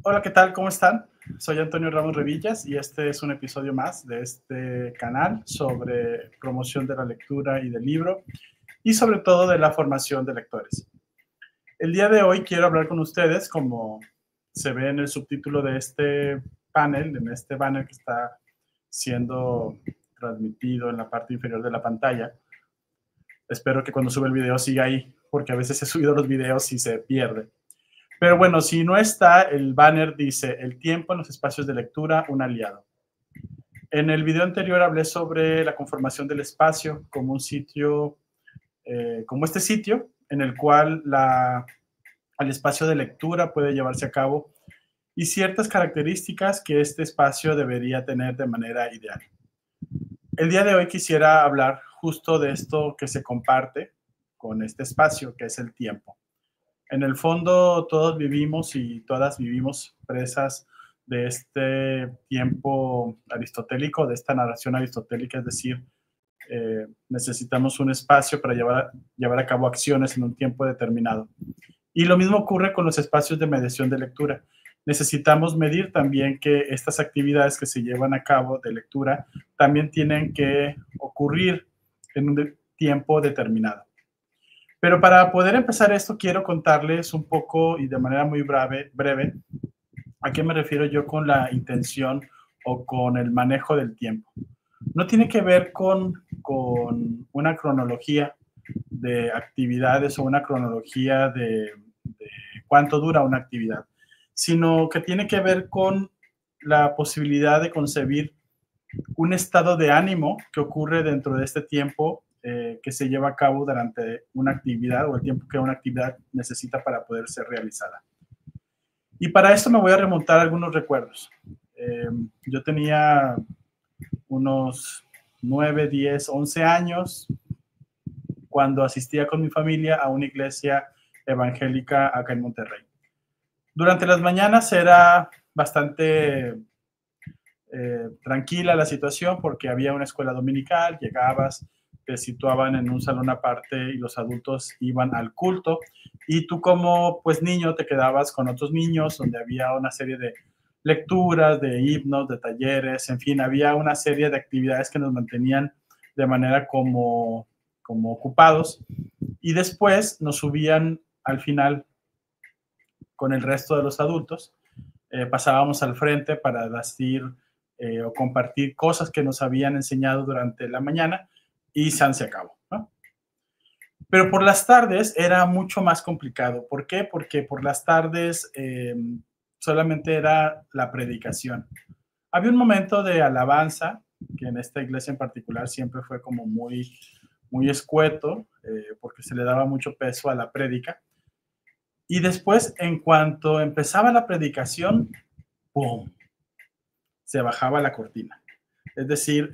Hola, ¿qué tal? ¿Cómo están? Soy Antonio Ramos Revillas y este es un episodio más de este canal sobre promoción de la lectura y del libro y sobre todo de la formación de lectores. El día de hoy quiero hablar con ustedes, como se ve en el subtítulo de este panel, en este banner que está siendo transmitido en la parte inferior de la pantalla. Espero que cuando sube el video siga ahí, porque a veces he subido los videos y se pierde. Pero bueno, si no está, el banner dice: el tiempo en los espacios de lectura, un aliado. En el video anterior hablé sobre la conformación del espacio como un sitio, como este sitio en el cual el espacio de lectura puede llevarse a cabo y ciertas características que este espacio debería tener de manera ideal. El día de hoy quisiera hablar justo de esto que se comparte con este espacio, que es el tiempo. En el fondo, todos vivimos y todas vivimos presas de este tiempo aristotélico, de esta narración aristotélica, es decir, necesitamos un espacio para llevar a cabo acciones en un tiempo determinado. Y lo mismo ocurre con los espacios de mediación de lectura. Necesitamos medir también que estas actividades que se llevan a cabo de lectura también tienen que ocurrir en un tiempo determinado. Pero para poder empezar esto, quiero contarles un poco y de manera muy breve a qué me refiero yo con la intención o con el manejo del tiempo. No tiene que ver con una cronología de actividades o una cronología de cuánto dura una actividad, sino que tiene que ver con la posibilidad de concebir un estado de ánimo que ocurre dentro de este tiempo que se lleva a cabo durante una actividad o el tiempo que una actividad necesita para poder ser realizada. Y para esto me voy a remontar a algunos recuerdos. Yo tenía unos 9, 10, 11 años cuando asistía con mi familia a una iglesia evangélica acá en Monterrey. Durante las mañanas era bastante tranquila la situación porque había una escuela dominical, llegabas, te situaban en un salón aparte y los adultos iban al culto y tú como pues niño te quedabas con otros niños donde había una serie de lecturas, de himnos, de talleres, en fin, había una serie de actividades que nos mantenían de manera como ocupados y después nos subían al final con el resto de los adultos, pasábamos al frente para decir o compartir cosas que nos habían enseñado durante la mañana y se acabó, ¿no? Pero por las tardes era mucho más complicado. ¿Por qué? Porque por las tardes solamente era la predicación. Había un momento de alabanza, que en esta iglesia en particular siempre fue como muy, muy escueto, porque se le daba mucho peso a la prédica. Y después, en cuanto empezaba la predicación, ¡pum!, se bajaba la cortina. Es decir,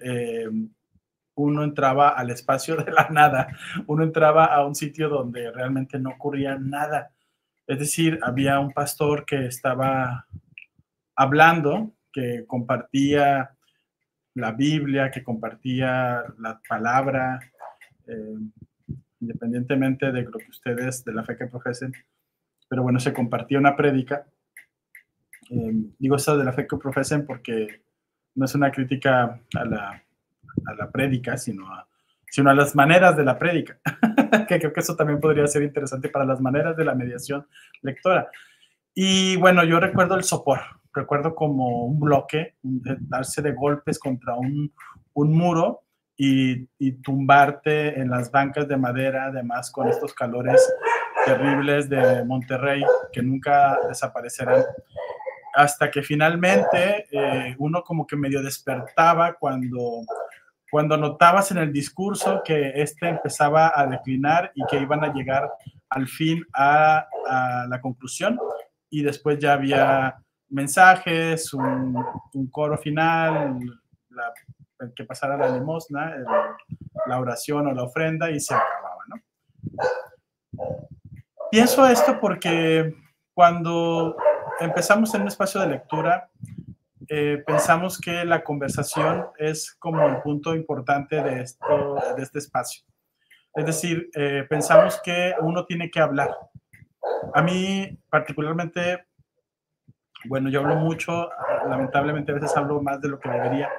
uno entraba al espacio de la nada, uno entraba a un sitio donde realmente no ocurría nada. Es decir, había un pastor que estaba hablando, que compartía la Biblia, que compartía la palabra, eh, independientemente de lo que ustedes, de la fe que profesen, pero bueno, se compartía una prédica. Digo eso de la fe que profesen porque no es una crítica a la prédica, sino a las maneras de la prédica, que creo que eso también podría ser interesante para las maneras de la mediación lectora. Y bueno, yo recuerdo el sopor, recuerdo como un bloque, darse de golpes contra un muro y tumbarte en las bancas de madera, además con estos calores terribles de Monterrey que nunca desaparecerán, hasta que finalmente uno como que medio despertaba cuando notabas en el discurso que este empezaba a declinar y que iban a llegar al fin a la conclusión, y después ya había mensajes, un coro final, el que pasara la limosna, la oración o la ofrenda y se acababa, ¿no? Pienso esto porque cuando empezamos en un espacio de lectura, pensamos que la conversación es como el punto importante de este espacio. Es decir, pensamos que uno tiene que hablar. A mí particularmente Bueno, yo hablo mucho, lamentablemente a veces hablo más de lo que debería.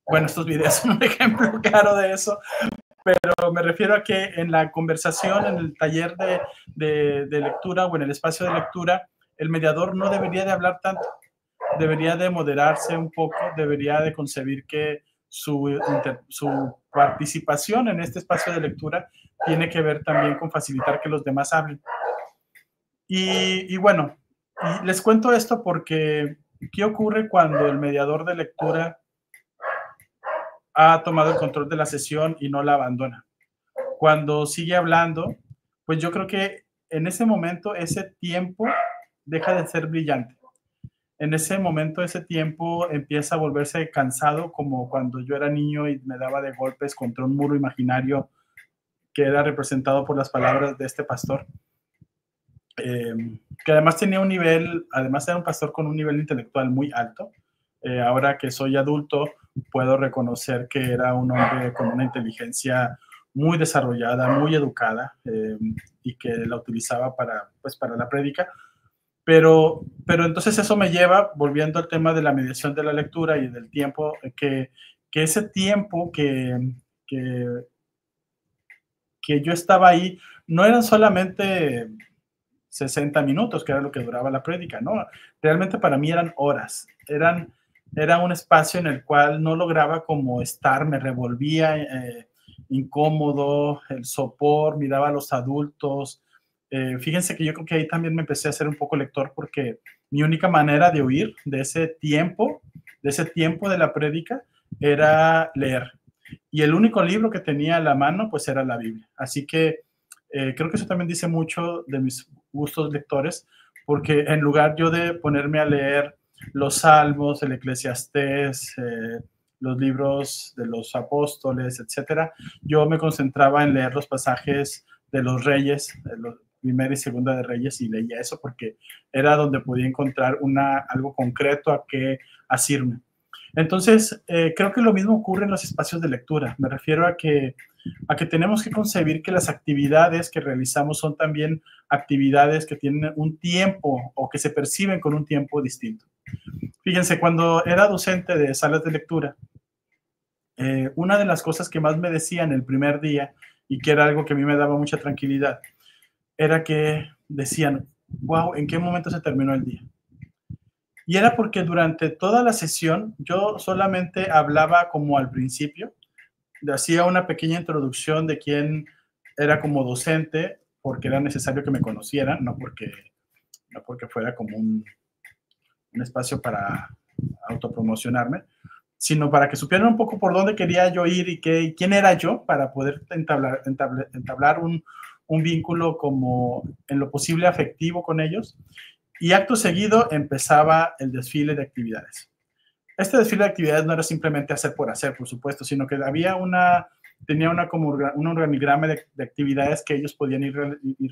Bueno, estos videos son un ejemplo claro de eso, pero me refiero a que en la conversación, en el taller de lectura o en el espacio de lectura, el mediador no debería de hablar tanto, debería de moderarse un poco, debería de concebir que su participación en este espacio de lectura tiene que ver también con facilitar que los demás hablen. Y bueno, y les cuento esto porque ¿qué ocurre cuando el mediador de lectura ha tomado el control de la sesión y no la abandona? Cuando sigue hablando, pues yo creo que en ese momento ese tiempo deja de ser brillante. En ese momento, ese tiempo empieza a volverse cansado, como cuando yo era niño y me daba de golpes contra un muro imaginario que era representado por las palabras de este pastor, eh, que además tenía un nivel, además era un pastor con un nivel intelectual muy alto. Ahora que soy adulto, puedo reconocer que era un hombre con una inteligencia muy desarrollada, muy educada, y que la utilizaba para, pues, para la prédica. Pero entonces eso me lleva, volviendo al tema de la mediación de la lectura y del tiempo, que ese tiempo que, que yo estaba ahí no eran solamente 60 minutos, que era lo que duraba la prédica, ¿no? Realmente para mí eran horas, era un espacio en el cual no lograba como estar, me revolvía incómodo, el sopor, miraba a los adultos. Fíjense que yo creo que ahí también me empecé a ser un poco lector porque mi única manera de huir de ese tiempo de la prédica, era leer. Y el único libro que tenía a la mano, pues era la Biblia. Así que creo que eso también dice mucho de mis gustos lectores, porque en lugar yo de ponerme a leer los Salmos, el Eclesiastés, los libros de los apóstoles, etcétera, yo me concentraba en leer los pasajes de los reyes, de los primera y segunda de Reyes, y leía eso porque era donde podía encontrar algo concreto a qué asirme. Entonces, creo que lo mismo ocurre en los espacios de lectura. Me refiero a que tenemos que concebir que las actividades que realizamos son también actividades que tienen un tiempo o que se perciben con un tiempo distinto. Fíjense, cuando era docente de salas de lectura, una de las cosas que más me decían el primer día y que era algo que a mí me daba mucha tranquilidad, era que decían, wow, ¿en qué momento se terminó el día? Y era porque durante toda la sesión yo solamente hablaba como al principio, hacía una pequeña introducción de quién era como docente, porque era necesario que me conocieran, no porque fuera como un espacio para autopromocionarme, sino para que supieran un poco por dónde quería yo ir y quién era yo para poder entablar un vínculo como en lo posible afectivo con ellos. Y acto seguido empezaba el desfile de actividades. Este desfile de actividades no era simplemente hacer por hacer, por supuesto, sino que tenía como un organigrama de actividades que ellos podían ir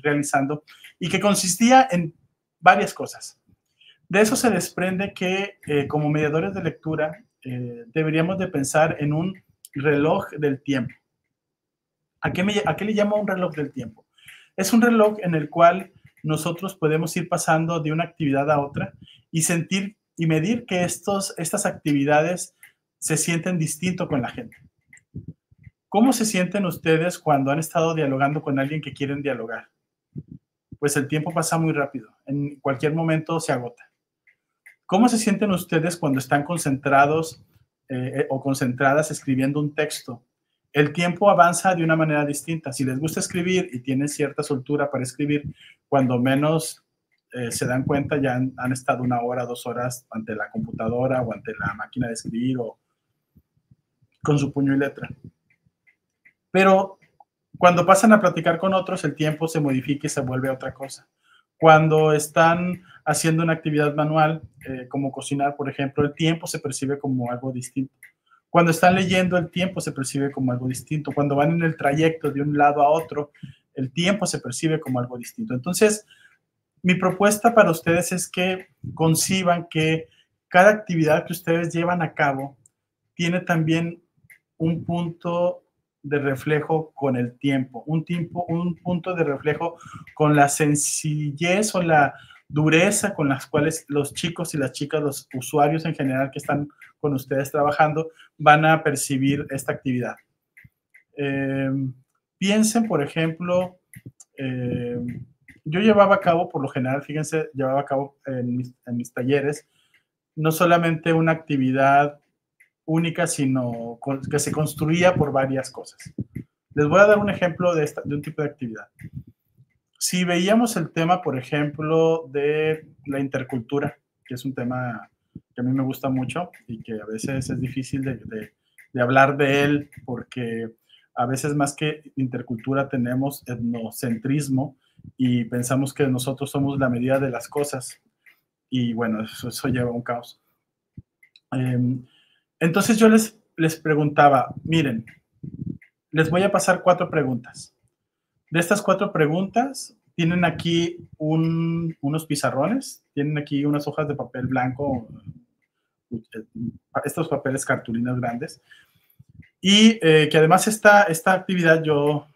realizando y que consistía en varias cosas. De eso se desprende que como mediadores de lectura deberíamos de pensar en un reloj del tiempo. ¿A qué le llamo un reloj del tiempo? Es un reloj en el cual nosotros podemos ir pasando de una actividad a otra y sentir y medir que estas actividades se sienten distinto con la gente. ¿Cómo se sienten ustedes cuando han estado dialogando con alguien que quieren dialogar? Pues el tiempo pasa muy rápido, en cualquier momento se agota. ¿Cómo se sienten ustedes cuando están concentrados o concentradas escribiendo un texto? El tiempo avanza de una manera distinta. Si les gusta escribir y tienen cierta soltura para escribir, cuando menos se dan cuenta ya han estado 1 hora, 2 horas ante la computadora o ante la máquina de escribir o con su puño y letra. Pero cuando pasan a platicar con otros, el tiempo se modifica y se vuelve otra cosa. Cuando están haciendo una actividad manual, como cocinar, por ejemplo, el tiempo se percibe como algo distinto. Cuando están leyendo, el tiempo se percibe como algo distinto. Cuando van en el trayecto de un lado a otro, el tiempo se percibe como algo distinto. Entonces, mi propuesta para ustedes es que conciban que cada actividad que ustedes llevan a cabo tiene también un punto de reflejo con el tiempo, un punto de reflejo con la sencillez dureza con las cuales los chicos y las chicas, los usuarios en general que están con ustedes trabajando, van a percibir esta actividad. Piensen, por ejemplo, yo llevaba a cabo, por lo general, fíjense, llevaba a cabo en mis talleres, no solamente una actividad única, sino que se construía por varias cosas. Les voy a dar un ejemplo de un tipo de actividad. Si veíamos el tema, por ejemplo, de la intercultura, que es un tema que a mí me gusta mucho y que a veces es difícil de hablar de él, porque a veces más que intercultura tenemos etnocentrismo y pensamos que nosotros somos la medida de las cosas. Y bueno, eso lleva a un caos. Entonces yo les preguntaba, miren, les voy a pasar 4 preguntas. De estas 4 preguntas, tienen aquí unos pizarrones, tienen aquí unas hojas de papel blanco, estos papeles cartulinas grandes, y que además esta actividad yo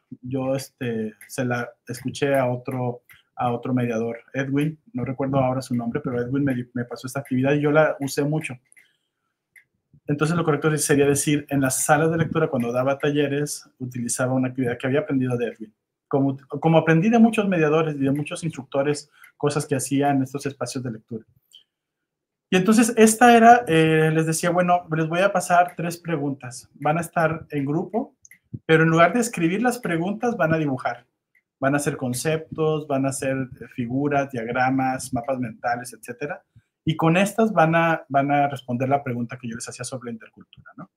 se la escuché a otro mediador, Edwin, no recuerdo ahora su nombre, pero Edwin me pasó esta actividad y yo la usé mucho. Entonces lo correcto sería decir, en las salas de lectura, cuando daba talleres, utilizaba una actividad que había aprendido de Edwin. Como aprendí de muchos mediadores y de muchos instructores, cosas que hacían en estos espacios de lectura. Y entonces esta era, les decía, bueno, les voy a pasar 3 preguntas. Van a estar en grupo, pero en lugar de escribir las preguntas, van a dibujar. Van a hacer conceptos, van a hacer figuras, diagramas, mapas mentales, etcétera. Y con estas van a responder la pregunta que yo les hacía sobre la intercultura, ¿no?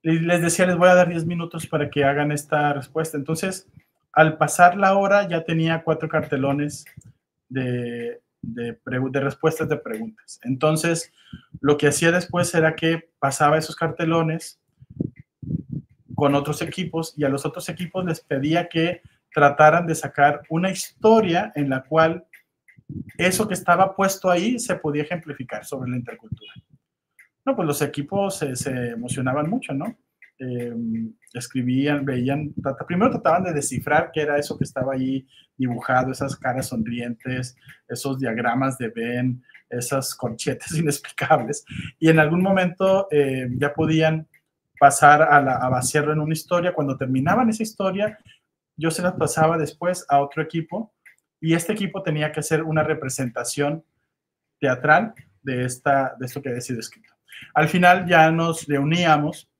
Y les decía, les voy a dar 10 minutos para que hagan esta respuesta. Entonces, al pasar la hora, ya tenía 4 cartelones de respuestas de preguntas. Entonces, lo que hacía después era que pasaba esos cartelones con otros equipos y a los otros equipos les pedía que trataran de sacar una historia en la cual eso que estaba puesto ahí se podía ejemplificar sobre la intercultura. No, pues los equipos se emocionaban mucho, ¿no? Escribían, veían, primero trataban de descifrar qué era eso que estaba ahí dibujado, esas caras sonrientes, esos diagramas de Venn, esas corchetes inexplicables, y en algún momento ya podían pasar a vaciarlo en una historia. Cuando terminaban esa historia, yo se las pasaba después a otro equipo, y este equipo tenía que hacer una representación teatral de esto que había sido escrito. Al final ya nos reuníamos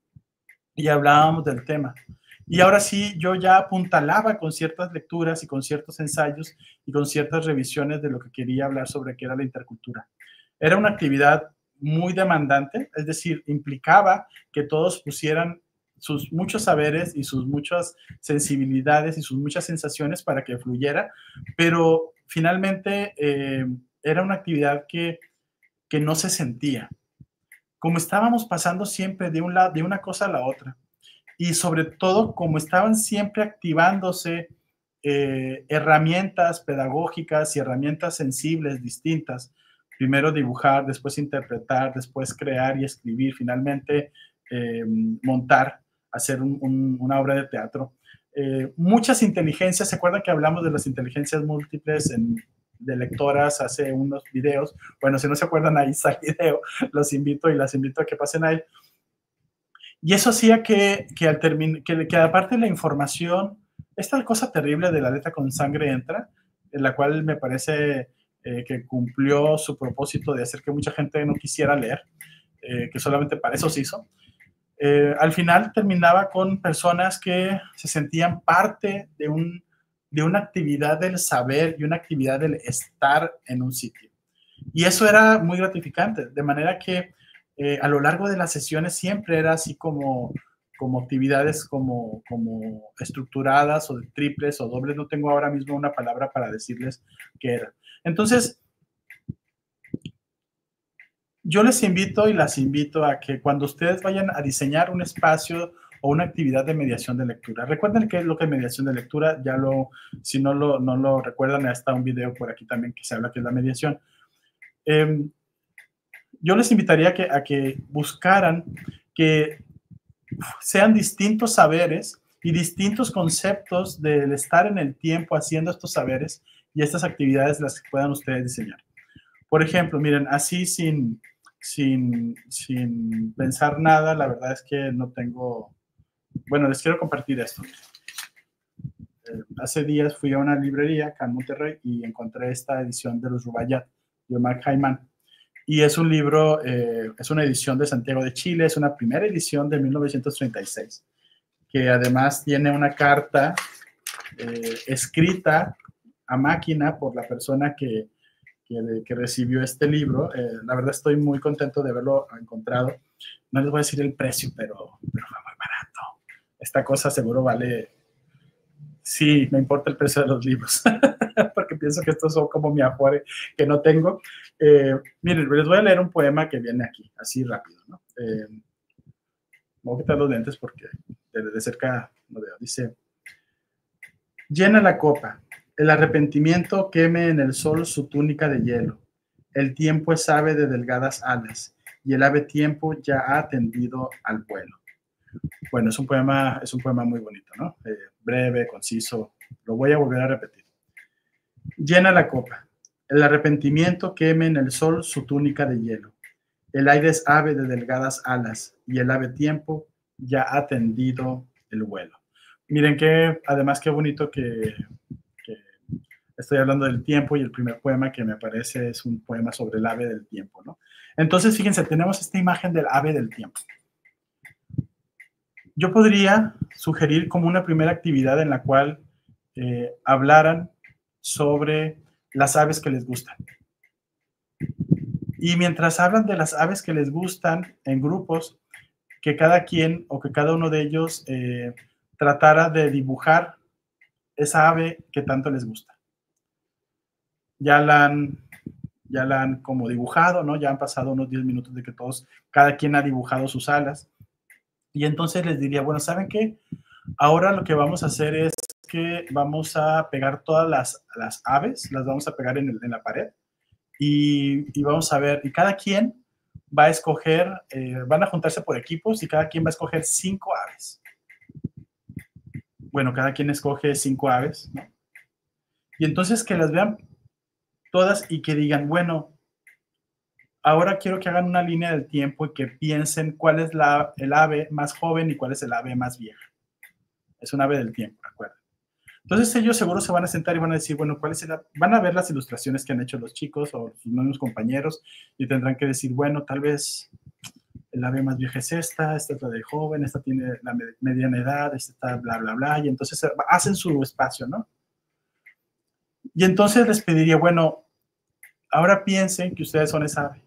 y hablábamos del tema. Y ahora sí, yo ya apuntalaba con ciertas lecturas y con ciertos ensayos y con ciertas revisiones de lo que quería hablar sobre qué era la intercultura. Era una actividad muy demandante, es decir, implicaba que todos pusieran sus muchos saberes y sus muchas sensibilidades y sus muchas sensaciones para que fluyera, pero finalmente era una actividad que no se sentía. Como estábamos pasando siempre de una cosa a la otra, y sobre todo como estaban siempre activándose herramientas pedagógicas y herramientas sensibles distintas, primero dibujar, después interpretar, después crear y escribir, finalmente montar, hacer una obra de teatro. Muchas inteligencias, ¿se acuerdan que hablamos de las inteligencias múltiples de lectoras hace unos videos? Bueno, si no se acuerdan, ahí está el video, los invito y las invito a que pasen a él. Y eso hacía que aparte de la información, esta cosa terrible de la letra con sangre entra, en la cual me parece que cumplió su propósito de hacer que mucha gente no quisiera leer, que solamente para eso se hizo. Al final terminaba con personas que se sentían parte de una actividad del saber y una actividad del estar en un sitio. Y eso era muy gratificante, de manera que a lo largo de las sesiones siempre era así como actividades como estructuradas o de triples o dobles, no tengo ahora mismo una palabra para decirles qué era. Entonces, yo les invito y las invito a que cuando ustedes vayan a diseñar un espacio o una actividad de mediación de lectura, recuerden qué es lo que es mediación de lectura, si no lo recuerdan, está un video por aquí también que se habla que es la mediación. Yo les invitaría a que buscaran que sean distintos saberes y distintos conceptos del estar en el tiempo haciendo estos saberes y estas actividades las que puedan ustedes diseñar. Por ejemplo, miren, así sin pensar nada, la verdad es que no tengo... Bueno, les quiero compartir esto. Hace días fui a una librería acá en Monterrey y encontré esta edición de los Rubaiyat de Omar Khayyam. Y es un libro, es una edición de Santiago de Chile, es una primera edición de 1936, que además tiene una carta escrita a máquina por la persona que recibió este libro. La verdad estoy muy contento de haberlo encontrado. No les voy a decir el precio, pero fue muy barato. Esta cosa seguro vale... Sí, me importa el precio de los libros, porque pienso que estos son como mi afore que no tengo. Miren, les voy a leer un poema que viene aquí, así rápido, ¿no? Voy a quitar los lentes porque de cerca lo veo. Dice, llena la copa, el arrepentimiento queme en el sol su túnica de hielo. El tiempo es ave de delgadas alas, y el ave tiempo ya ha tendido al vuelo. Bueno, es un poema muy bonito, ¿no? Breve, conciso. Lo voy a volver a repetir. Llena la copa. El arrepentimiento queme en el sol su túnica de hielo. El aire es ave de delgadas alas y el ave tiempo ya ha tendido el vuelo. Miren que, además, qué bonito que estoy hablando del tiempo y el primer poema que me aparece es un poema sobre el ave del tiempo, ¿no? Entonces, fíjense, tenemos esta imagen del ave del tiempo. Yo podría sugerir como una primera actividad en la cual hablaran sobre las aves que les gustan. Y mientras hablan de las aves que les gustan en grupos, que cada quien o que cada uno de ellos tratara de dibujar esa ave que tanto les gusta. Ya la han como dibujado, ¿no? Ya han pasado unos 10 minutos de que cada quien ha dibujado sus alas. Y entonces les diría, bueno, ¿saben qué? Ahora lo que vamos a hacer es que vamos a pegar todas las aves, las vamos a pegar en la pared y vamos a ver, y cada quien va a escoger, van a juntarse por equipos y cada quien va a escoger 5 aves. Bueno, cada quien escoge 5 aves, ¿no? Y entonces que las vean todas y que digan, bueno, ahora quiero que hagan una línea del tiempo y que piensen cuál es el ave más joven y cuál es el ave más vieja. Es un ave del tiempo, recuerden. Entonces ellos seguro se van a sentar y van a decir, bueno, van a ver las ilustraciones que han hecho los chicos o sus mismos compañeros y tendrán que decir, bueno, tal vez el ave más vieja es esta es la de joven, esta tiene la mediana edad, esta está bla, bla, bla, y entonces hacen su espacio, ¿no? Y entonces les pediría, bueno, ahora piensen que ustedes son esa ave.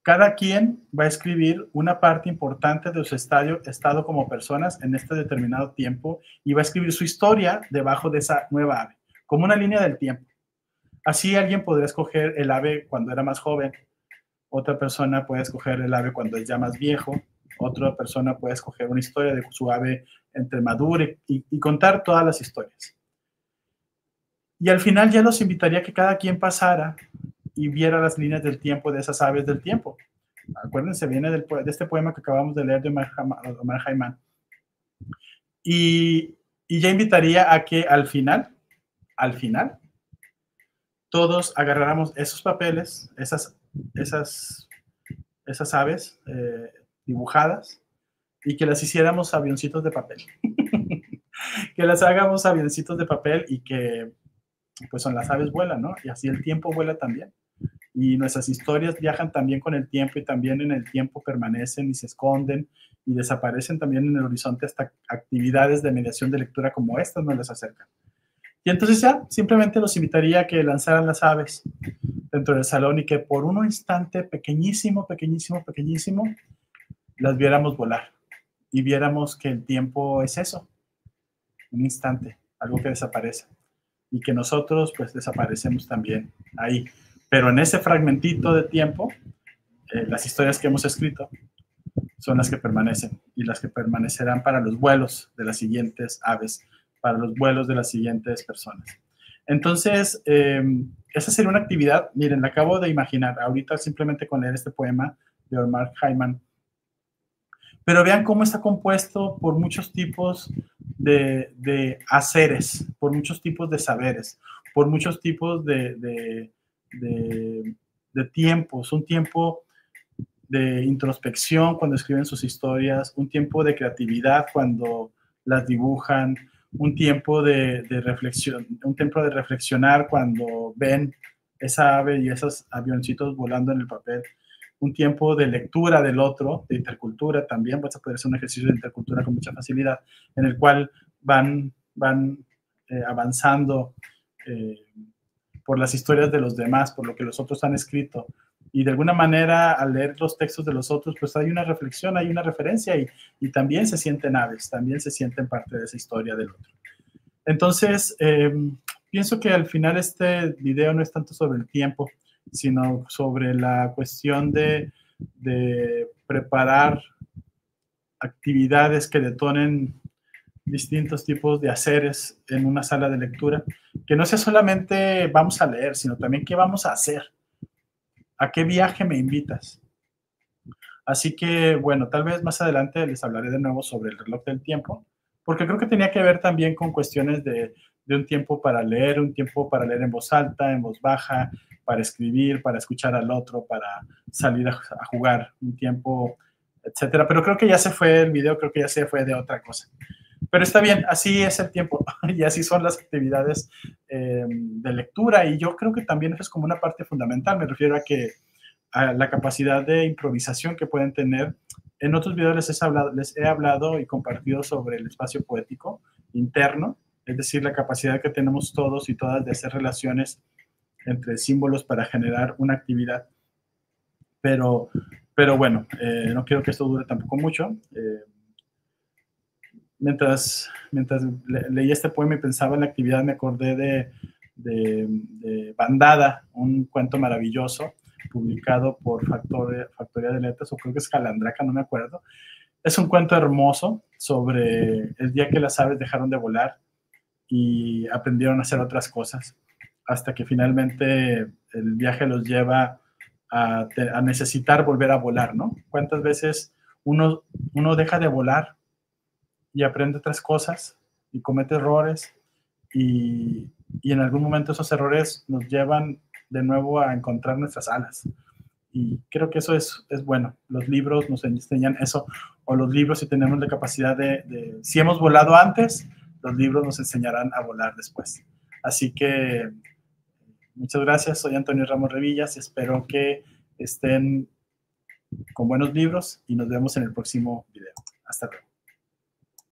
Cada quien va a escribir una parte importante de su estado como personas en este determinado tiempo y va a escribir su historia debajo de esa nueva ave, como una línea del tiempo. Así alguien podría escoger el ave cuando era más joven, otra persona puede escoger el ave cuando es ya más viejo, otra persona puede escoger una historia de su ave entre madure y contar todas las historias. Y al final ya los invitaría a que cada quien pasara y viera las líneas del tiempo de esas aves del tiempo. Acuérdense, viene de este poema que acabamos de leer de Omar Khayyam. Y ya invitaría a que al final, todos agarráramos esos papeles, esas aves dibujadas y que las hiciéramos avioncitos de papel. Que las hagamos avioncitos de papel y que, pues son las aves vuelan, ¿no? Y así el tiempo vuela también. Y nuestras historias viajan también con el tiempo y también en el tiempo permanecen y se esconden y desaparecen también en el horizonte hasta actividades de mediación de lectura como estas nos las acercan. Y entonces ya simplemente los invitaría a que lanzaran las aves dentro del salón y que por un instante pequeñísimo, pequeñísimo, pequeñísimo, las viéramos volar y viéramos que el tiempo es eso, un instante, algo que desaparece y que nosotros pues desaparecemos también ahí. Pero en ese fragmentito de tiempo, las historias que hemos escrito son las que permanecen y las que permanecerán para los vuelos de las siguientes aves, para los vuelos de las siguientes personas. Entonces, esa sería una actividad, miren, la acabo de imaginar ahorita simplemente con leer este poema de Omar Khayyam. pero vean cómo está compuesto por muchos tipos de haceres, por muchos tipos de saberes, por muchos tipos de tiempos, un tiempo de introspección cuando escriben sus historias, un tiempo de creatividad cuando las dibujan, un tiempo de reflexión, un tiempo de reflexionar cuando ven esa ave y esos avioncitos volando en el papel, un tiempo de lectura del otro, de intercultura también, vas a poder hacer un ejercicio de intercultura con mucha facilidad, en el cual van avanzando por las historias de los demás, por lo que los otros han escrito. Y de alguna manera, al leer los textos de los otros, pues hay una reflexión, hay una referencia y también se sienten aves, también se sienten parte de esa historia del otro. Entonces, pienso que al final este video no es tanto sobre el tiempo, sino sobre la cuestión de preparar actividades que detonen distintos tipos de haceres en una sala de lectura, que no sea solamente vamos a leer, sino también qué vamos a hacer, a qué viaje me invitas. Así que, bueno, tal vez más adelante les hablaré de nuevo sobre el reloj del tiempo, porque creo que tenía que ver también con cuestiones de un tiempo para leer, un tiempo para leer en voz alta, en voz baja, para escribir, para escuchar al otro, para salir a jugar, un tiempo, etcétera. Pero creo que ya se fue el video, creo que ya se fue de otra cosa. Pero está bien, así es el tiempo y así son las actividades de lectura y yo creo que también eso es como una parte fundamental, me refiero a la capacidad de improvisación que pueden tener. En otros videos les he hablado y compartido sobre el espacio poético interno, es decir, la capacidad que tenemos todos y todas de hacer relaciones entre símbolos para generar una actividad. Pero bueno, no quiero que esto dure tampoco mucho. Mientras leí este poema y pensaba en la actividad, me acordé de Bandada, un cuento maravilloso publicado por Factoría de Letras, o creo que es Calandraca, no me acuerdo. Es un cuento hermoso sobre el día que las aves dejaron de volar y aprendieron a hacer otras cosas, hasta que finalmente el viaje los lleva a necesitar volver a volar, ¿no? ¿Cuántas veces uno deja de volar y aprende otras cosas y comete errores y en algún momento esos errores nos llevan de nuevo a encontrar nuestras alas? Y creo que eso es bueno. Los libros nos enseñan eso, o los libros, si tenemos la capacidad si hemos volado antes, los libros nos enseñarán a volar después. Así que muchas gracias, soy Antonio Ramos Revillas, espero que estén con buenos libros y nos vemos en el próximo video. Hasta luego.